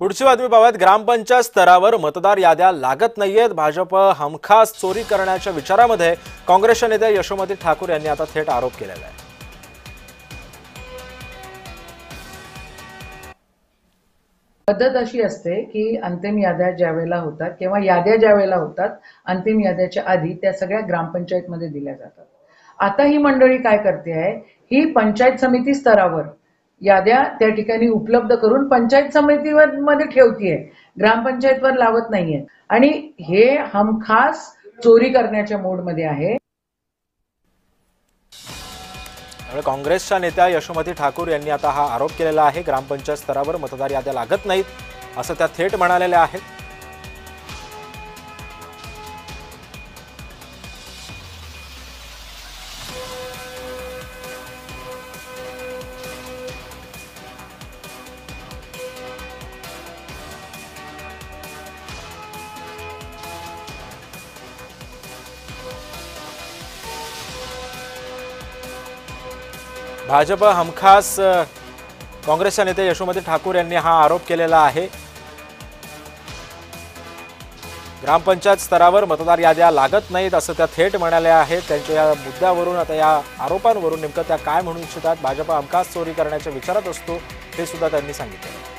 पुढची बातमी पाहूयात। ग्रामपंचायत स्तरावर मतदार याद्या लागत नाहीयेत। भाजप हमखास चोरी करण्याच्या विचारामध्ये काँग्रेसच्या नेत्या यशोमती ठाकूर यांनी आता थेट आरोप केलेला आहे। पद्धत अशी असते की अंतिम याद्या ज्यावेळेला होतात किंवा याद्या ज्यावेळेला होतात अंतिम याद्याच्या आधी त्या सगळ्या ग्रामपंचायतमध्ये दिल्या जातात। आता ही मंडळी काय करते आहे, ही पंचायत समिती स्तरावर याद्या त्या ठिकाणी उपलब्ध करून पंचायत समितीवर मध्ये ठेवतीये, ग्रामपंचायतवर लावत नाहीये आणि हे हमखास चोरी करण्याच्या मोडमध्ये आहे। काँग्रेसच्या नेत्या यशोमती ठाकूर यांनी आता हा आरोप केलेला आहे। ग्रामपंचायत स्तरावर मतदार याद्या लागत नाहीत असं त्या थेट म्हणालेल्या आहेत। भाजप हमखास काँग्रेसच्या नेते यशोमती ठाकूर यांनी हा आरोप केलेला आहे। ग्रामपंचायत स्तरावर मतदार याद्या लागत नाहीत असं त्या थेट म्हणाल्या आहेत। त्यांच्या या मुद्द्यावरून आता या आरोपांवरून नेमकं त्या काय म्हणू इच्छितात, भाजप हमखास चोरी करण्याच्या विचारात असतो हे सुद्धा त्यांनी सांगितलं।